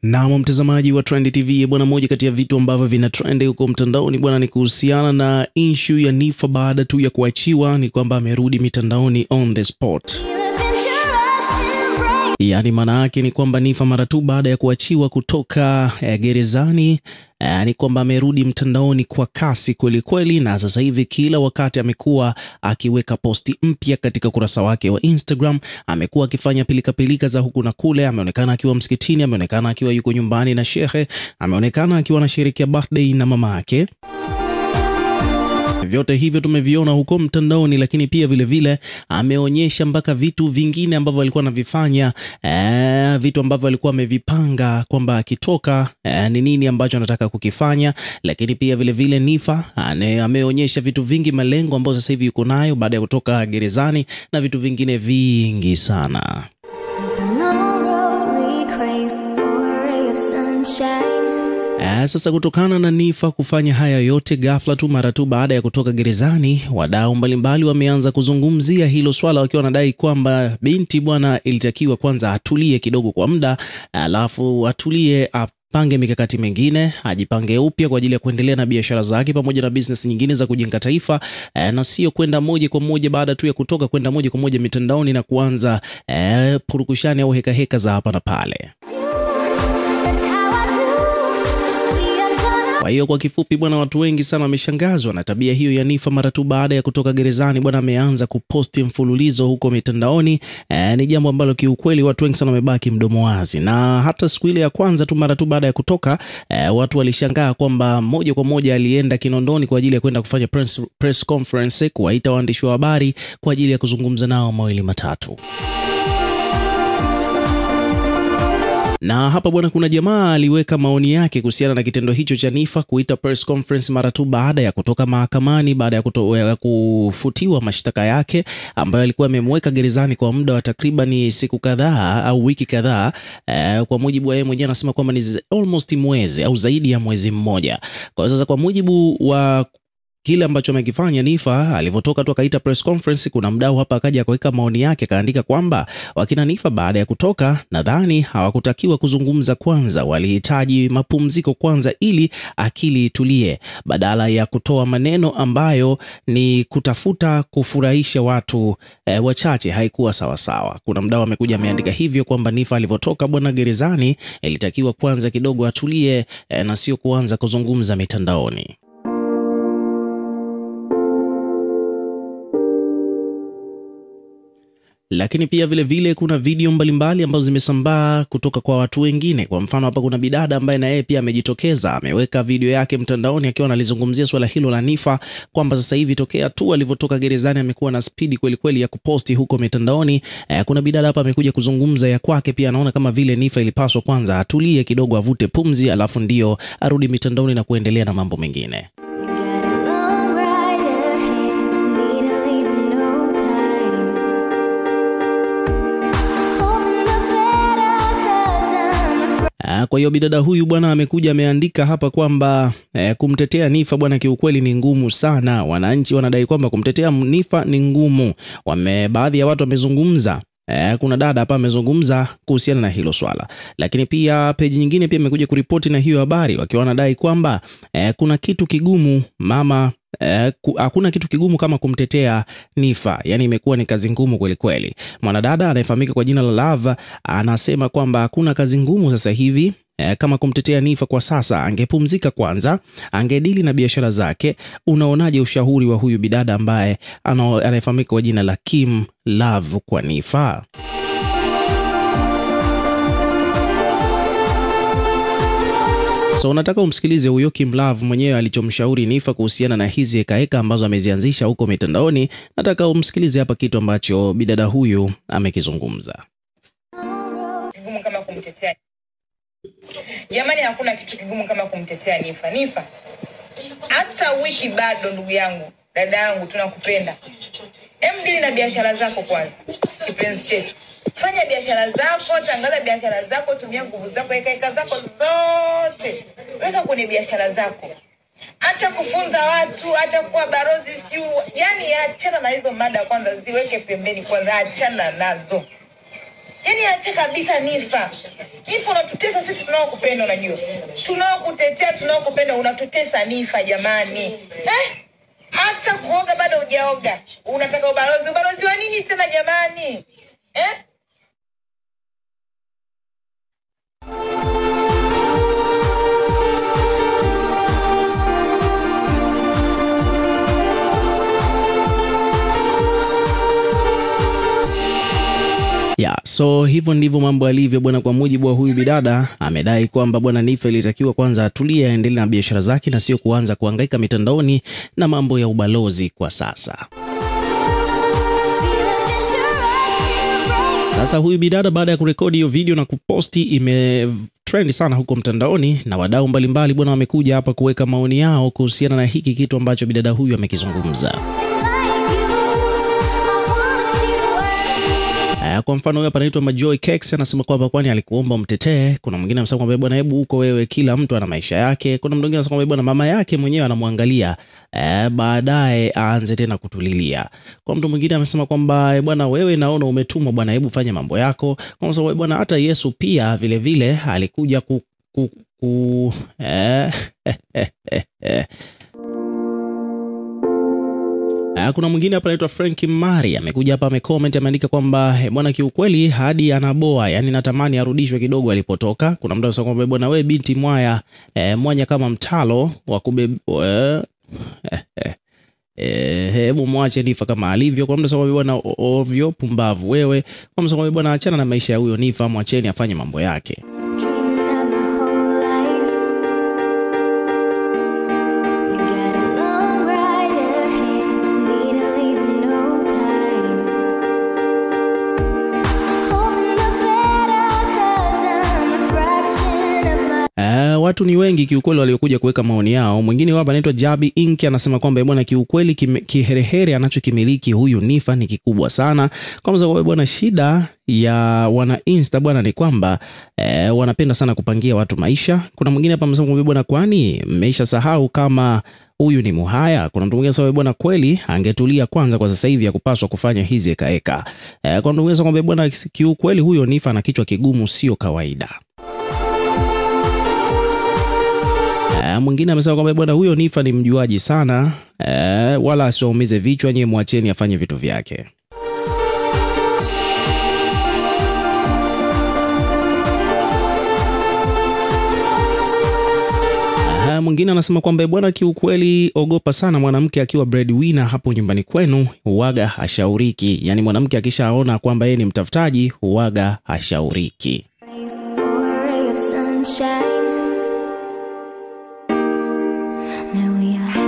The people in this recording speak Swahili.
Na mtazamaji wa Trend TV bwana, moja kati ya vitu ambavyo vina trend huko mtandaoni bwana ni kuhusiana na issue ya Niffer baada tu ya kuachiwa, ni kwamba amerudi mitandaoni on the spot. Yani maana yake ni kwamba Niffer mara tu baada ya kuachiwa kutoka gerezani ni kwamba amerudi mtandaoni kwa kasi kweli kweli, na sasa hivi kila wakati amekuwa akiweka posti mpya katika kurasa wake wa Instagram. Amekuwa akifanya pilika za huku na kule, ameonekana akiwa msikitini, ameonekana akiwa yuko nyumbani na shehe, ameonekana akiwa anasherehekea birthday na mama yake. Vyote hivyo tumeviona huko mtandaoni, lakini pia vile vile ameonyesha mpaka vitu vingine ambavyo alikuwa anavifanya, vitu ambavyo alikuwa amevipanga kwamba akitoka ni nini ambacho anataka kukifanya. Lakini pia vile vile Niffer ameonyesha vitu vingi, malengo ambayo sasa hivi yuko nayo baada ya kutoka gerezani na vitu vingine vingi sana. Sasa kutokana na Niffer kufanya haya yote ghafla tu mara tu baada ya kutoka gerezani, wadau mbalimbali wameanza kuzungumzia hilo swala, wakiwa wanadai kwamba binti bwana ilitakiwa kwanza atulie kidogo kwa muda, alafu atulie pange mikakati mengine, ajipange upya kwa ajili ya kuendelea na biashara zake pamoja na business nyingine za kujenga taifa, na sio kwenda moja kwa moja baada tu ya kutoka kwenda moja kwa moja mitandaoni na kuanza purukushani au heka za hapa na pale. Kwa hiyo kwa kifupi bwana, watu wengi sana wameshangazwa na tabia hiyo ya Niffer mara tu baada ya kutoka gerezani. Bwana ameanza kuposti mfululizo huko mitandaoni, ni jambo ambalo kiukweli watu wengi sana wamebaki mdomo wazi. Na hata siku ile ya kwanza tu mara tu baada ya kutoka, watu walishangaa kwamba moja kwa moja alienda Kinondoni kwa ajili ya kwenda kufanya press conference, kuwaita waandishi wa habari kwa ajili ya kuzungumza nao mawili matatu. Na hapa bwana, kuna jamaa aliweka maoni yake kuhusiana na kitendo hicho cha Niffer kuita press conference mara tu baada ya kutoka mahakamani, baada ya kufutiwa mashtaka yake ambayo alikuwa amemweka gerezani kwa muda wa takriban siku kadhaa au wiki kadhaa. Kwa mujibu wa yeye mwenyewe anasema kwamba ni almost mwezi au zaidi ya mwezi mmoja. Kwa sasa kwa mujibu wa kile ambacho amekifanya Niffer alivyotoka tu akaita press conference, kuna mdau hapa akaja akaweka maoni yake, kaandika kwamba wakina Niffer baada ya kutoka nadhani hawakutakiwa kuzungumza kwanza, walihitaji mapumziko kwanza ili akili itulie, badala ya kutoa maneno ambayo ni kutafuta kufurahisha watu wachache, haikuwa sawa sawa. Kuna mdau amekuja ameandika hivyo kwamba Niffer alivyotoka bwana gerezani ilitakiwa kwanza kidogo atulie, na sio kuanza kuzungumza mitandaoni. Lakini pia vile vile kuna video mbalimbali ambazo zimesambaa kutoka kwa watu wengine. Kwa mfano hapa kuna bidada ambaye na yeye pia amejitokeza, ameweka video yake mtandaoni akiwa analizungumzia swala hilo la Niffer, kwamba sasa hivi tokea tu alivyotoka gerezani amekuwa na speed kweli kweli ya kuposti huko mitandaoni. Kuna bidada hapa amekuja kuzungumza ya kwake, pia anaona kama vile Niffer ilipaswa kwanza atulie kidogo, avute pumzi, alafu ndio arudi mitandaoni na kuendelea na mambo mengine. Kwa hiyo bidada huyu bwana amekuja ameandika hapa kwamba kumtetea Niffer bwana kiukweli ni ngumu sana. Wananchi wanadai kwamba kumtetea Niffer ni ngumu. Baadhi ya watu wamezungumza, kuna dada hapa amezungumza kuhusiana na hilo swala. Lakini pia page nyingine pia imekuja kuripoti na hiyo habari, wakiwa wanadai kwamba kuna kitu kigumu hakuna kitu kigumu kama kumtetea Niffer. Yani imekuwa ni kazi ngumu kweli kweli. Mwanadada anayefahamika kwa jina la Love anasema kwamba hakuna kazi ngumu sasa hivi kama kumtetea Niffer kwa sasa, angepumzika kwanza, angedili na biashara zake. Unaonaje ushauri wa huyu bidada ambaye anayefahamika kwa jina la Kim Love kwa Niffer? So nataka umsikilize huyo Kim Love mwenyewe alichomshauri Niffer kuhusiana na hizi heka ambazo amezianzisha huko mitandaoni. Nataka umsikilize hapa kitu ambacho bidada huyu amekizungumza. Kigumu kama kumtetea. Jamani, hakuna kitu kigumu kama kumtetea Niffer. Niffer, hata wiki bado ndugu yangu, dada yangu, tunakupenda. Dili na biashara zako kwanza, kipenzi chetu. Fanya biashara zako, tangaza biashara zako, tumia nguvu zako, heka zako zote weka kwenye biashara zako. Acha kufunza watu, acha kuwa barozi siyo. Yani achana na hizo mada kwanza, ziweke pembeni kwanza, achana nazo. Yani acha kabisa Niffer. Nifa unatutesa sisi tunaokupenda unajua. Tunaokutetea, tunaokupenda unatutesa Nifa jamani. Hata kuoga bado hujaoga. Unataka ubalozi. Ubalozi wa nini tena jamani? So hivyo ndivyo mambo yalivyo bwana. Kwa mujibu wa huyu bidada, amedai kwamba bwana Nifa ilitakiwa kwanza atulie, aendelee na biashara zake na sio kuanza kuhangaika mitandaoni na mambo ya ubalozi kwa sasa. Sasa huyu bidada baada ya kurekodi hiyo video na kuposti, imetrend sana huko mtandaoni na wadau mbalimbali bwana wamekuja hapa kuweka maoni yao kuhusiana na hiki kitu ambacho bidada huyu amekizungumza. Kwa mfano huyu hapa anaitwa Majoy Kex anasema kwamba kwani alikuomba umtetee. Kuna mwingine anasema kwamba bwana hebu huko wewe, kila mtu ana maisha yake. Kuna mwingine anasema kwamba bwana mama yake mwenyewe anamwangalia baadaye aanze tena kutulilia. Kwa mtu mwingine amesema kwamba bwana wewe naona umetumwa bwana, hebu fanya mambo yako. Kwa sababu bwana hata Yesu pia vile vile alikuja Kuna mwingine hapa anaitwa Frank Mari amekuja hapa amecomment, ameandika kwamba bwana kiukweli hadi anaboa, yani natamani arudishwe kidogo alipotoka. Kuna mtu anasema kwamba bwana wewe binti mwanya kama mtalo wa kubeba hebu mwache Nifa kama alivyo. Kwa mtu anasema bwana ovyo pumbavu wewe. Kwa mtu anasema bwana achana na maisha ya huyo Nifa, mwacheni afanye mambo yake. Watu ni wengi kiukweli waliokuja kuweka maoni yao. Mwingine hapa anaitwa Jabi Inki anasema kwamba bwana kiukweli kiherehere anachokimiliki huyu Nifa ni kikubwa sana. Kwa sababu bwana shida ya wana Insta bwana ni kwamba wanapenda sana kupangia watu maisha. Kuna mwingine hapa anasema kwamba bwana kwani mmeisha sahau kama huyu ni muhaya. Kuna mtu mwingine anasema bwana kweli angetulia kwanza, kwa sasa hivi hakupaswa kufanya hizi ekaeka. Kuna mtu mwingine anasema kwamba bwana kiukweli huyo Nifa ana kichwa kigumu sio kawaida. Mwingine amesema kwamba bwana huyo Nifa ni mjuaji sana, wala asiumize vichwa, nyie mwacheni afanye vitu vyake. Mwingine anasema kwamba bwana kiukweli ogopa sana mwanamke akiwa breadwinner hapo nyumbani kwenu, huaga hashauriki. Yani mwanamke akishaona kwamba yeye ni mtafutaji huaga hashauriki. Now we are